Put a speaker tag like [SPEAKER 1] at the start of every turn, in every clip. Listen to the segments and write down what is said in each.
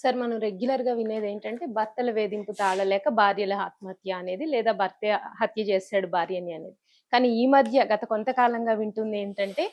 [SPEAKER 1] Sir మనం రెగ్యులర్‌గా వినేదేంటంటే, భర్తల వేధింపు తాళలేక భార్యల ఆత్మహత్య అనేది, లేదా భర్తే హత్య చేసేసాడు భార్యని అనేది. కానీ ఈ మధ్య గత కొంతకాలంగా వింటుందేంటంటే,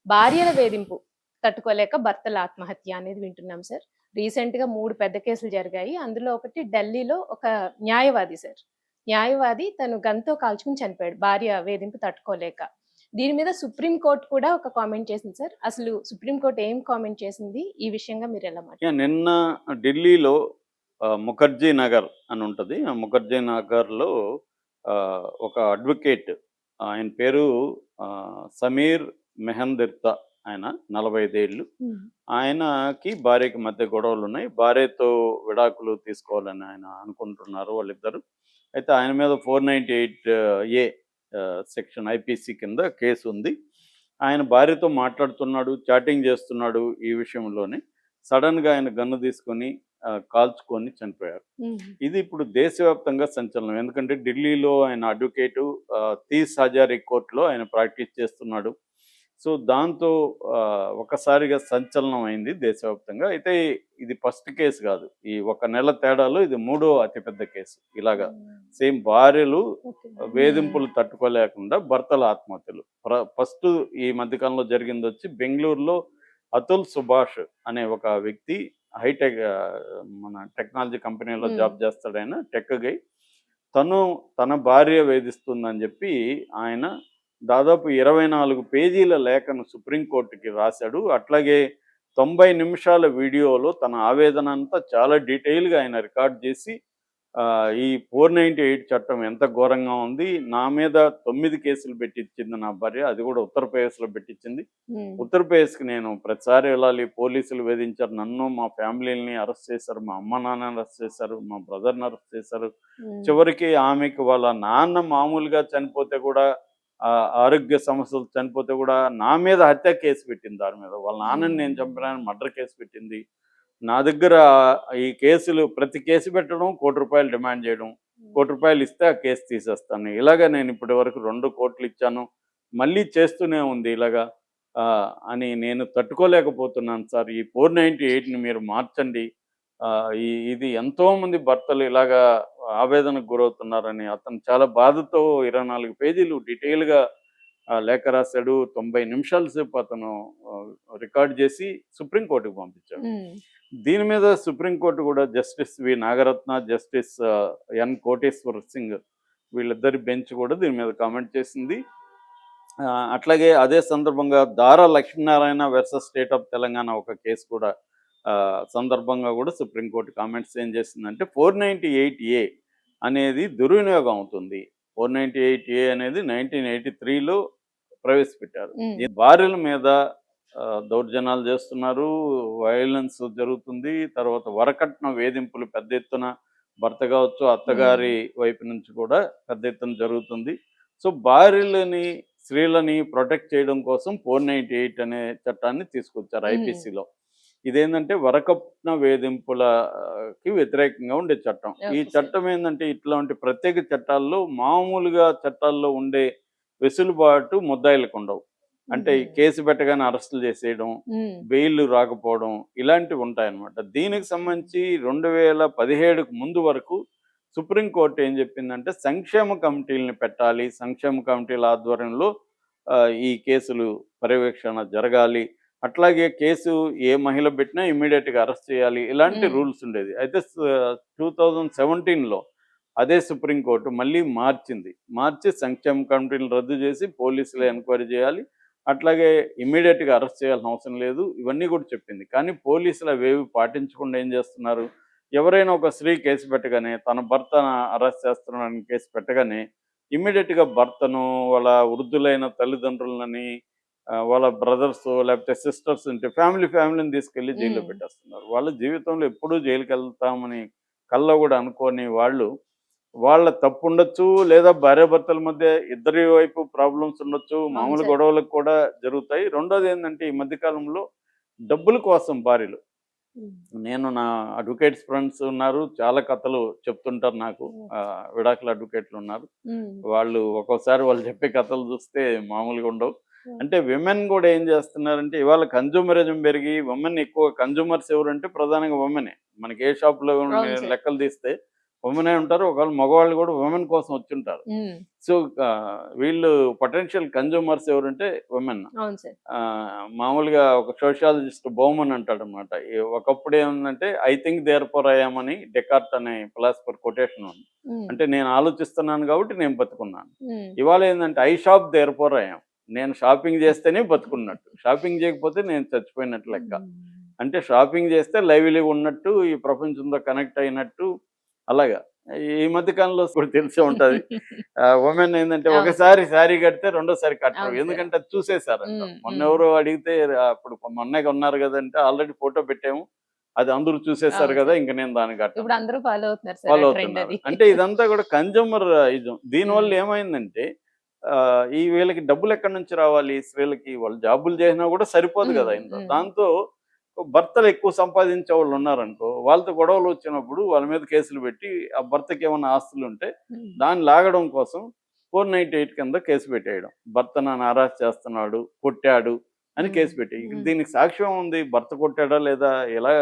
[SPEAKER 1] భార్యల వేధింపు తట్టుకోలేక భర్తల ఆత్మహత్య అనేది వింటున్నాం సార్. రీసెంట్‌గా 3 పెద్ద కేసులు జరిగాయి. అందులో ఒకటి ఢిల్లీలో ఒక న్యాయవాది సార్. న్యాయవాది తను గన్‌తో కాల్చుకొని చనిపోయాడు. భార్య వేధింపు తట్టుకోలేక. దీని మీద సుప్రీం కోర్ట్ కూడా ఒక కామెంట్ చేసింది సార్. అసలు సుప్రీం కోర్ట్ ఏం కామెంట్ చేసింది? ఈ విషయంగా మీరెలా
[SPEAKER 2] నిన్న ఢిల్లీలో ముఖర్జీ నగర్ అని ఉంటది. ఆ ముఖర్జీ నగర్‌లో ఒక అడ్వకేట్ ఆయన పేరు సమీర్ మెహందిర్తా ఆయన 45 ఏళ్ళు.
[SPEAKER 1] హ్మ్.
[SPEAKER 2] ఆయనకి, భార్యకి మధ్య గొడవలున్నాయి. భార్యతో విడాకులు తీసుకోవాలని ఆయన అనుకుంటున్నారు వాళ్ళిద్దరు. అయితే ఆయన మీద 498 ఏ సెక్షన్ ఐపీసీ కింద కేసుంది. ఆయన భార్యతో మాట్లాడుతున్నాడు, చాటింగ్ చేస్తున్నాడు ఈ విషయంలోనే. సడెన్‌గా ఆయన గన్ను తీసుకొని కాల్చుకొని చనిపోయారు.
[SPEAKER 1] హ్మ్.
[SPEAKER 2] ఇది ఇప్పుడు దేశవ్యాప్తంగా సంచలనం. ఎందుకంటే ఢిల్లీలో ఆయన అడ్వకేటు 'తీస్ హజారీ' కోర్ట్‌లో ఆయన ప్రాక్టీస్ చేస్తున్నాడు. సో, దాంతో ఒక్కసారిగా సంచలనం అయింది దేశవ్యాప్తంగా. అయితే ఇది ఫస్ట్ కేస్ కాదు. ఈ ఒక నెల తేడాలో ఇది మూడో అతిపెద్ద కేసు. ఇలాగా
[SPEAKER 1] హ్మ్.
[SPEAKER 2] సేమ్ భార్యలు
[SPEAKER 1] ఓకే.
[SPEAKER 2] వేధింపులు తట్టుకోలేకుండా భర్తల ఆత్మహత్యలు. ఫస్ట్ ఈ మధ్య కాలంలో జరిగిందొచ్చి బెంగుళూరులో అతుల్ సుభాష్ అనే ఒక వ్యక్తి హైటెక్ మన టెక్నాలజీ కంపెనీలో
[SPEAKER 1] హ్మ్.
[SPEAKER 2] జాబ్ చేస్తాడాయన టెక్ గై. తను తన భార్య వేధిస్తుందని చెప్పి ఆయన దాదాపు 24 పేజీల లేఖను సుప్రీంకోర్టుకి రాశాడు. అట్లాగే 90 నిమిషాల వీడియోలో తన ఆవేదన అంతా చాలా డీటెయిల్‌గా ఆయన రికార్డ్ చేసి ఈ 498 చట్టం ఎంత ఘోరంగా ఉంది. నా మీద 9 కేసులు పెట్టించింది నా భార్య. అది కూడా ఉత్తరప్రదేశ్‌లో పెట్టించింది.
[SPEAKER 1] హ్మ్.
[SPEAKER 2] ఉత్తరప్రదేశ్‌కి నేను ప్రతిసారి వెళ్ళాలి. పోలీసులు వేధించారు. నన్ను, మా ఫ్యామిలీలని అరెస్ట్ చేశారు. మా అమ్మ, నాన్నని అరెస్ట్ చేశారు. మా బ్రదర్‌ని అరెస్ట్ చేశారు.
[SPEAKER 1] హ్మ్.
[SPEAKER 2] చివరికి ఆమెకి వాళ్ళ నాన్న మామూలుగా చనిపోతే కూడా ఆరోగ్య సమస్యలు చనిపోతే కూడా నా మీద హత్య కేసు పెట్టింది దాని మీద. వాళ్ళ నాన్నని నేను చంపినానని మర్డర్ కేసు పెట్టింది. నా దగ్గర ఈ కేసులు ప్రతి కేసు పెట్టడం ₹1,00,00,000 డిమాండ్ చేయడం. ₹1,00,00,000 ఇస్తే ఆ కేసు తీసేస్తాను. ఇలాగ నేను ఇప్పటి వరకు 2,00,00,000 ఇచ్చాను. మళ్ళీ చేస్తూనే ఉంది ఇలాగా. అని నేను తట్టుకోలేకపోతున్నాను సార్. ఈ 498ని మీరు మార్చండి. ఇది ఎంతోమంది భర్తలు ఇలాగా ఆవేదనకు గురవుతున్నారని అతను చాలా బాధతో 24 పేజీలు డీటెయిల్‌గా లేఖ రాసాడు. 90 నిమిషాల సేపు అతను రికార్డ్ చేసి సుప్రీం కోర్ట్‌కి పంపించాడు.
[SPEAKER 1] హ్మ్.
[SPEAKER 2] దీని మీద సుప్రీం కోర్ట్ కూడా justice V. Nagarathna, justice N. Koteswar Singh వీళ్ళిద్దరి బెంచ్ కూడా దీని మీద కామెంట్ చేసింది. అట్లాగే అదే సందర్భంగా దారా Lakshminarayana versus state of Telangana ఒక కేసు కూడా సందర్భంగా కూడా సుప్రీం కోర్ట్ కామెంట్స్ ఏం చేసిందంటే 498 అనేది దుర్వినియోగం అవుతుంది. 498 అనేది 1983లో ప్రవేశపెట్టారు.
[SPEAKER 1] హ్మ్.
[SPEAKER 2] ఈ భార్యల మీద దౌర్జన్యాలు చేస్తున్నారు. వైలెన్స్ జరుగుతుంది. తర్వాత వరకట్న వేధింపులు పెద్ద ఎత్తున భర్త కావచ్చు, అత్తగారి
[SPEAKER 1] హ్మ్.
[SPEAKER 2] వైపు నుంచి కూడా పెద్ద ఎత్తున జరుగుతుంది. సో, భార్యలని, స్త్రీలని ప్రొటెక్ట్ చేయడం కోసం 498 అనే చట్టాన్ని తీసుకొచ్చారు
[SPEAKER 1] హ్మ్.
[SPEAKER 2] ఐపీసీలో. ఇదేందంటే వరకట్న వేధింపులకి వ్యతిరేకంగా ఉండే చట్టం. ఈ
[SPEAKER 1] ఓకే సార్.
[SPEAKER 2] చట్టం ఏందంటే ఇట్లాంటి ప్రత్యేక చట్టాల్లో మామూలుగా చట్టాల్లో ఉండే వెసులుబాటు ముద్దాయిలకుండవు. అంటే ఈ
[SPEAKER 1] హుహు.
[SPEAKER 2] కేసు పెట్టగానే అరెస్టులు చేసేయడం,
[SPEAKER 1] హ్మ్.
[SPEAKER 2] బెయిల్ రాకపోవడం ఇలాంటివి ఉంటాయన్నమాట. దీనికి సంబంధించి 2017కు ముందు వరకు సుప్రీం కోర్ట్ ఏం చెప్పిందంటే సంక్షేమ కమిటీలని పెట్టాలి. సంక్షేమ కమిటీల ఆధ్వర్యంలో ఈ కేసులు పర్యవేక్షణ జరగాలి. అట్లాగే కేసు ఏ మహిళ పెట్టినా ఇమ్మీడియేట్‌గా అరెస్ట్ చేయాలి. ఇలాంటి
[SPEAKER 1] హ్మ్.
[SPEAKER 2] రూల్స్ ఉండేది. అయితే 2017లో అదే సుప్రీం కోర్ట్ మళ్ళీ మార్చింది. మార్చి సంక్షేమ కమిటీలను రద్దు చేసి పోలీసులే ఎంక్వైరీ చేయాలి. అట్లాగే ఇమ్మీడియేట్‌గా అరెస్ట్ చేయాల్సిన అవసరం లేదు. ఇవన్నీ కూడా చెప్పింది. కానీ పోలీసులు అవేవి పాటించకుండా ఏం చేస్తున్నారు? ఎవరైనా ఒక స్త్రీ కేసు పెట్టగానే తన భర్తను అరెస్ట్ చేస్తున్నాడని కేసు పెట్టగానే ఇమ్మీడియేట్‌గా భర్తను, వాళ్ళ వృద్ధులైన తల్లిదండ్రులని, వాళ్ళ బ్రదర్సో లేకపోతే సిస్టర్స్ ఉంటే ఫ్యామిలీని తీసుకెళ్ళి జైల్లో
[SPEAKER 1] హ్మ్.
[SPEAKER 2] పెట్టేస్తున్నారు. వాళ్ళ జీవితంలో ఎప్పుడూ జైలుకెళ్తామని కల్లో కూడా అనుకోని వాళ్ళు, వాళ్ళ తప్పుండొచ్చు, లేదా భార్యాభర్తల మధ్య ఇద్దరి వైపు ప్రాబ్లమ్స్ ఉండొచ్చు.
[SPEAKER 1] అవును
[SPEAKER 2] మామూలు
[SPEAKER 1] సార్.
[SPEAKER 2] గొడవలకు కూడా జరుగుతాయి. రెండోదేందంటే ఈ మధ్య కాలంలో డబ్బుల కోసం భార్యలు.
[SPEAKER 1] హ్మ్.
[SPEAKER 2] నేను నా అడ్వకేట్స్ ఫ్రెండ్స్ ఉన్నారు. చాలా కథలు చెప్తుంటారు నాకు.
[SPEAKER 1] ఓకే.
[SPEAKER 2] విడాకుల అడ్వకేట్లున్నారు.
[SPEAKER 1] హ్మ్.
[SPEAKER 2] వాళ్ళు ఒక్కోసారి వాళ్ళు చెప్పే కథలు చూస్తే మామూలుగా ఉండవు.
[SPEAKER 1] ఓకే.
[SPEAKER 2] అంటే విమెన్ గూడా ఏం చేస్తున్నారంటే ఇవాళ కన్జ్యూమరిజం పెరిగి విమెన్ ఎక్కువ కన్జ్యూమర్స్ ఎవరంటే ప్రధానంగా విమెనే. మనకి ఏ షాప్లో
[SPEAKER 1] అవును సార్.
[SPEAKER 2] లెక్కలు తీస్తే ఉమెనే ఉంటారు, ఒకవేళ మగవాళ్ళు కూడా ఉమెన్ కోసం వచ్చుంటారు.
[SPEAKER 1] హ్మ్.
[SPEAKER 2] సో వీళ్ళు పొటెన్షియల్ కన్జ్యూమర్స్ ఎవరంటే ఉమెన్.
[SPEAKER 1] అవును సార్.
[SPEAKER 2] మామూలుగా ఒక సోషియాలజిస్ట్ బౌమన్ అంటాడనమాట. ఒకప్పుడు ఏముందంటే I think therefore I am అని డెకార్ట్ అనే ఫిలాసఫర్ కొటేషన్ ఉంది.
[SPEAKER 1] హ్మ్.
[SPEAKER 2] అంటే నేను ఆలోచిస్తున్నాను కాబట్టి నేను బతుకున్నాను.
[SPEAKER 1] హ్మ్.
[SPEAKER 2] ఇవాళ ఏంటంటే I shop therefore I am. నేను షాపింగ్ చేస్తేనే బతుకున్నట్టు. షాపింగ్ చేయకపోతే నేను చచ్చిపోయినట్టు లెక్క. అంటే షాపింగ్ చేస్తే లైవ్లీగా ఉన్నట్టు, ఈ ప్రపంచంతో కనెక్ట్ అయినట్టు అలాగా. ఈ మధ్య కాలంలో కూడా తెలిసే ఉంటది. ఉమెన్ ఏందంటే
[SPEAKER 1] అవును సార్.
[SPEAKER 2] ఒకసారి శారీ కడితే రెండోసారి కట్టరు.
[SPEAKER 1] అవును సార్.
[SPEAKER 2] ఎందుకంటే అది చూసేసారంట.
[SPEAKER 1] హ్మ్. హ్మ్.
[SPEAKER 2] మొన్నెవరో అడిగితే అప్పుడు మొన్నే కొన్నారు గదంటే ఆల్రెడీ ఫోటో పెట్టాము. అది అందరూ చూసేసారు
[SPEAKER 1] అవును
[SPEAKER 2] గదా!
[SPEAKER 1] సార్.
[SPEAKER 2] ఇంక నేను దాన్ని కట్టను.
[SPEAKER 1] ఇప్పుడు అందరూ ఫాలో అవుతున్నారు సార్
[SPEAKER 2] ఫాలో
[SPEAKER 1] ఆ ట్రెండ్
[SPEAKER 2] అవుతున్నారు.
[SPEAKER 1] అది.
[SPEAKER 2] అంటే ఇదంతా కూడా కన్జ్యూమర్ ఇజం. దీనివల్ల
[SPEAKER 1] హ్మ్.
[SPEAKER 2] ఏమైందంటే ఈ వీళ్ళకి డబ్బులెక్కడి నుంచి రావాలి? స్త్రీలకి వాళ్ళు జాబులు చేసినా కూడా సరిపోదు
[SPEAKER 1] హ్మ్.
[SPEAKER 2] గదా! ఇంత.
[SPEAKER 1] హ్మ్.
[SPEAKER 2] దాంతో భర్తలు ఎక్కువ సంపాదించేవాళ్ళున్నారనుకో, వాళ్ళతో గొడవలొచ్చినప్పుడు వాళ్ళ మీద కేసులు పెట్టి, ఆ భర్తకేమన్నా ఆస్తులుంటే
[SPEAKER 1] హ్మ్.
[SPEAKER 2] దాన్ని లాగడం కోసం 498 కింద కేసు పెట్టేయడం. భర్త నన్ను హరాస్ చేస్తున్నాడు, కొట్టాడు అని
[SPEAKER 1] హ్మ్.
[SPEAKER 2] కేసు పెట్టేయి.
[SPEAKER 1] హ్మ్.
[SPEAKER 2] దీనికి సాక్ష్యం ఉంది. భర్త కొట్టాడా లేదా ఎలా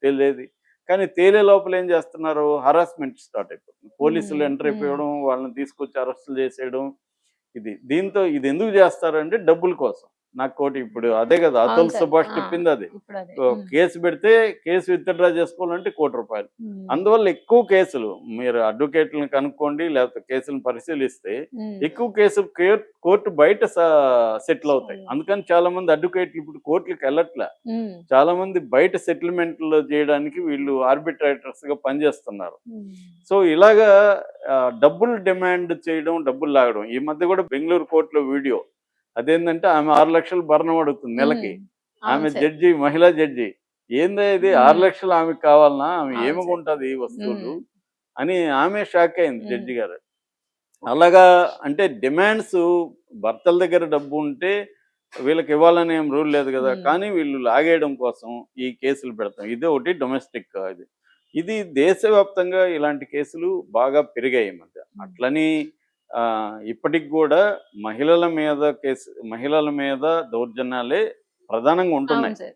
[SPEAKER 2] తేలేది? కానీ తేలే లోపల ఏం చేస్తున్నారు? హరాస్మెంట్ స్టార్ట్ అయిపోతుంది. పోలీసులు
[SPEAKER 1] హ్మ్.
[SPEAKER 2] ఎంటర్
[SPEAKER 1] హ్మ్.
[SPEAKER 2] అయిపోవడం, వాళ్ళని తీసుకొచ్చి అరెస్టులు చేసేయడం. దీంతో ఇదెందుకు జేస్తారంటే డబ్బుల కోసం. నాకోటి ఇప్పుడు అదే గదా!
[SPEAKER 1] అవును
[SPEAKER 2] అతుల్
[SPEAKER 1] సార్.
[SPEAKER 2] సుభాష్
[SPEAKER 1] ఆ!
[SPEAKER 2] చెప్పిందదే.
[SPEAKER 1] ఇప్పుడదే. హ్మ్.
[SPEAKER 2] కేసు పెడితే కేసు విత్‌డ్రా జేసుకోవాలంటే ₹1,00,00,000.
[SPEAKER 1] హ్మ్.
[SPEAKER 2] అందువల్ల ఎక్కువ కేసులు మీరు అడ్వకేట్‌లని కనుక్కోండి, లేకపోతే కేసులను పరిశీలిస్తే
[SPEAKER 1] హ్మ్.
[SPEAKER 2] ఎక్కువ కేసులు కోర్ట్ బయట సెటిల్ అవుతాయి.
[SPEAKER 1] సరే.
[SPEAKER 2] అందుకని చాలామంది అడ్వకేట్‌లు ఇప్పుడు కోర్ట్‌లకెళ్ళట్లా.
[SPEAKER 1] హ్మ్.
[SPEAKER 2] చాలామంది బయట సెటిల్‌మెంట్‌లు జేయడానికి వీళ్ళు ఆర్బిట్రేటర్స్‌గా పనిజేస్తున్నారు.
[SPEAKER 1] హ్మ్.
[SPEAKER 2] సో, ఇలాగా డబ్బులు డిమాండ్ చేయడం, డబ్బులు లాగడం. ఈ మధ్య గూడా బెంగుళూరు కోర్ట్‌లో వీడియో. అదేందంటే ఆమె 6,00,000 భరణం అడుగుతుంది
[SPEAKER 1] హ్మ్.
[SPEAKER 2] నెలకి.
[SPEAKER 1] అవును
[SPEAKER 2] ఆమె
[SPEAKER 1] సార్.
[SPEAKER 2] జడ్జి, మహిళా జడ్జి. ఏందే ఇది
[SPEAKER 1] హ్మ్.
[SPEAKER 2] 6,00,000 ఆమెకు కావాలనా? ఆమె
[SPEAKER 1] అవును సార్.
[SPEAKER 2] ఏమగుంటది ఈ వస్తువులు?
[SPEAKER 1] హ్మ్.
[SPEAKER 2] అని ఆమె షాక్ అయింది
[SPEAKER 1] హ్మ్.
[SPEAKER 2] జడ్జి గారు. అలాగా అంటే డిమాండ్స్ భర్తల దగ్గర డబ్బుంటే వీళ్ళకివ్వాలని ఏం రూల్ లేదు గదా!
[SPEAKER 1] హ్మ్.
[SPEAKER 2] కానీ వీళ్ళు లాగేయడం కోసం ఈ కేసులు పెడతాం. ఇదొకటి డొమెస్టిక్ ఇది. ఇది దేశవ్యాప్తంగా ఇలాంటి కేసులు బాగా పెరిగాయి ఈ మధ్య.
[SPEAKER 1] హ్మ్.
[SPEAKER 2] అట్లని ఇప్పటికి గూడా మహిళల మీద దౌర్జన్యాలే ప్రధానంగా
[SPEAKER 1] అవును
[SPEAKER 2] ఉంటున్నాయి.
[SPEAKER 1] సార్.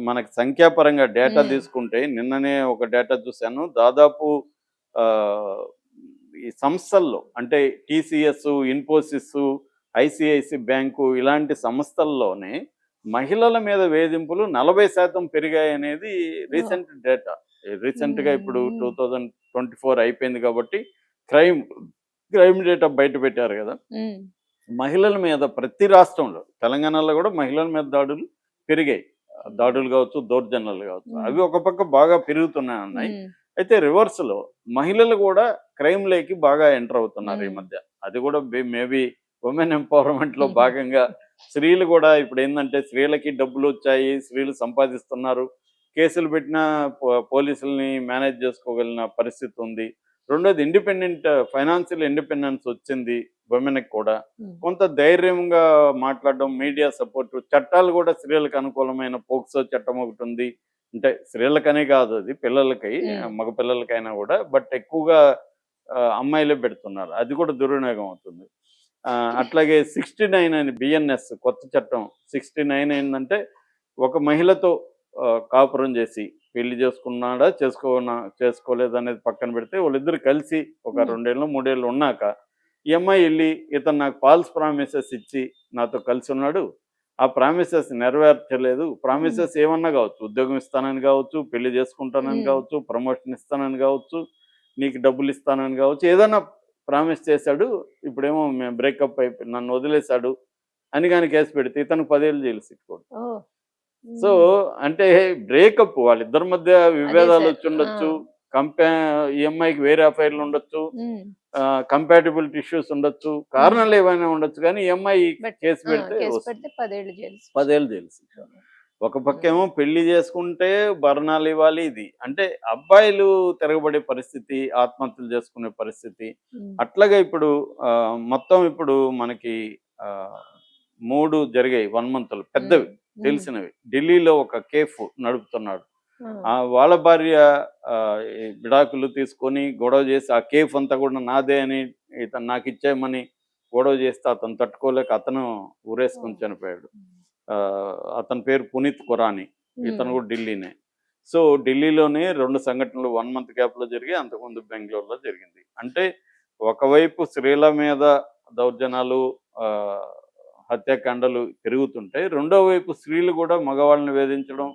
[SPEAKER 2] మనకి సంఖ్యాపరంగా డేటా
[SPEAKER 1] హ్మ్.
[SPEAKER 2] తీసుకుంటే నిన్ననే ఒక డేటా చూసాను. దాదాపు ఆహ్, ఈ సంస్థల్లో అంటే టీసీఎస్, ఇన్ఫోసిస్, ఐసీఐసీ బ్యాంకు ఇలాంటి సంస్థల్లోనే మహిళల మీద వేధింపులు 40% పెరిగాయనేది
[SPEAKER 1] ఓహ్!
[SPEAKER 2] Recent data. రీసెంట్‌గా ఇప్పుడు
[SPEAKER 1] హ్మ్.
[SPEAKER 2] 2024 అయిపోయింది కాబట్టి క్రైమ్ క్రైమ్ డేటా బయట పెట్టారు గదా!
[SPEAKER 1] హ్మ్.
[SPEAKER 2] మహిళల మీద ప్రతి రాష్ట్రంలో తెలంగాణలో గూడా మహిళల మీద దాడులు పెరిగాయి. దాడులు గావచ్చు, దౌర్జన్యాలు గావచ్చు.
[SPEAKER 1] హ్మ్.
[SPEAKER 2] అవి ఒక పక్క బాగా పెరుగుతున్నాయి.
[SPEAKER 1] హ్మ్.
[SPEAKER 2] అయితే రివర్స్‌లో మహిళలు గూడా క్రైమ్‌లోకి బాగా ఎంటర్ అవుతున్నారు ఈ
[SPEAKER 1] హ్మ్.
[SPEAKER 2] మధ్య. అది గూడా మేబీ వుమెన్ ఎంపవర్‌మెంట్‌లో
[SPEAKER 1] హుహు.
[SPEAKER 2] భాగంగా స్త్రీలు గూడా ఇప్పుడేందంటే స్త్రీలకి డబ్బులొచ్చాయి, స్త్రీలు సంపాదిస్తున్నారు. కేసులు పెట్టినా పోలీసుల్ని మేనేజ్ జేసుకోగలిగిన పరిస్థితి ఉంది. రెండోది ఫైనాన్షియల్ ఇండిపెండెన్స్ వచ్చింది వుమెన్‌కి కూడా.
[SPEAKER 1] హ్మ్.
[SPEAKER 2] కొంత ధైర్యంగా మాట్లాడడం, మీడియా సపోర్టు, చట్టాలు గూడా స్త్రీలకు అనుకూలమైన పోక్సో చట్టం ఒకటుంది. అంటే స్త్రీలకనే కాదు అది పిల్లలకి,
[SPEAKER 1] హ్మ్.
[SPEAKER 2] మగ పిల్లలకైనా గూడా. బట్ ఎక్కువగా అమ్మాయిలే పెడుతున్నారు. అది కూడా దుర్వినియోగం అవుతుంది. అట్లాగే 69 అని బిఎన్ఎస్ కొత్త చట్టం. 69 ఏందంటే ఒక మహిళతో కాపురం చేసి పెళ్లి చేసుకున్నాడా, చేసుకోలేదనేది పక్కన పెడితే వాళ్ళిద్దరూ కలిసి ఒక
[SPEAKER 1] హ్మ్.
[SPEAKER 2] 2 ఏళ్ళు, 3 ఏళ్ళు ఉన్నాక ఈ అమ్మాయి ఎళ్లి ఇతను నాకు ఫాల్స్ ప్రామిసెస్ ఇచ్చి నాతో కలిసున్నాడు. ఆ ప్రామిసెస్ నెరవేర్చలేదు.
[SPEAKER 1] హ్మ్.
[SPEAKER 2] ప్రామిసెస్ ఏమన్నా గావచ్చు. ఉద్యోగం ఇస్తానని గావచ్చు, పెళ్లి చేసుకుంటానని
[SPEAKER 1] హ్మ్.
[SPEAKER 2] గావచ్చు, ప్రమోషన్ ఇస్తానని గావచ్చు, నీకు డబ్బులిస్తానని గావచ్చు. ఏదన్నా ప్రామిస్ చేశాడు. ఇప్పుడేమో మేము బ్రేకప్ అయిపోయి నన్ను వదిలేసాడు అని గాని కేస్ పెడితే ఇతనికి 10 ఏళ్ళు జైలు శిక్ష పడుతుంది.
[SPEAKER 1] ఓహ్!
[SPEAKER 2] సో,
[SPEAKER 1] హ్మ్.
[SPEAKER 2] అంటే వాళ్ళిద్దరి మధ్య
[SPEAKER 1] అదే సార్. ఆ!
[SPEAKER 2] విభేదాలొచ్చుండొచ్చు. కంపా ఈ అమ్మాయికి వేరే అఫైర్‌లుండొచ్చు.
[SPEAKER 1] హ్మ్.
[SPEAKER 2] కంపాటిబిలిటీ ఇష్యూస్ ఉండొచ్చు.
[SPEAKER 1] హ్మ్.
[SPEAKER 2] కారణాలు ఏవైనా ఉండొచ్చు కానీ, ఈ అమ్మాయి
[SPEAKER 1] బట్
[SPEAKER 2] కేస్
[SPEAKER 1] ఆ!
[SPEAKER 2] పెడితే
[SPEAKER 1] కేస్
[SPEAKER 2] వస్తుంది.
[SPEAKER 1] పెడితే 10 ఏళ్ళు జైలు శిక్ష.
[SPEAKER 2] 10 ఏళ్ళు జైలు శిక్ష. ఒక
[SPEAKER 1] హ్మ్.
[SPEAKER 2] పక్కేమో పెళ్లి చేసుకుంటే భరణాలివ్వాలి ఇది. అంటే అబ్బాయిలు తిరగబడే పరిస్థితి, ఆత్మహత్యలు చేసుకునే పరిస్థితి.
[SPEAKER 1] హ్మ్.
[SPEAKER 2] అట్లాగే ఇప్పుడు మొత్తం ఇప్పుడు మనకి ఆహ్, 3 జరిగాయి 1 మంత్‌లో
[SPEAKER 1] హ్మ్.
[SPEAKER 2] పెద్దవి
[SPEAKER 1] హ్మ్.
[SPEAKER 2] తెలిసినవి. ఢిల్లీలో ఒక కేఫ్ నడుపుతున్నాడు.
[SPEAKER 1] ఆ!
[SPEAKER 2] వాళ్ళ భార్య ఈ విడాకులు తీసుకొని గొడవ చేసి ఆ కేఫ్ అంతా కూడా నాదే అని ఇతను నాకిచ్చేయమని గొడవ చేస్తే అతను తట్టుకోలేక అతను ఊరేసుకొని
[SPEAKER 1] ఓహ్!
[SPEAKER 2] చనిపోయాడు. అతని పేరు పునీత్ ఖురానీ.
[SPEAKER 1] హ్మ్.
[SPEAKER 2] ఇతను కూడా ఢిల్లీనే. సో ఢిల్లీలోనే 2 సంఘటనలు 1 మంత్ గ్యాప్‌లో జరిగాయి. అంతకుముందు బెంగుళూరులో జరిగింది. అంటే ఒకవైపు స్త్రీల మీద దౌర్జన్యాలు, ఆహ్, హత్యాకాండలు పెరుగుతుంటాయి. రెండో వైపు స్త్రీలు కూడా మగవాళ్ళని వేధించడం,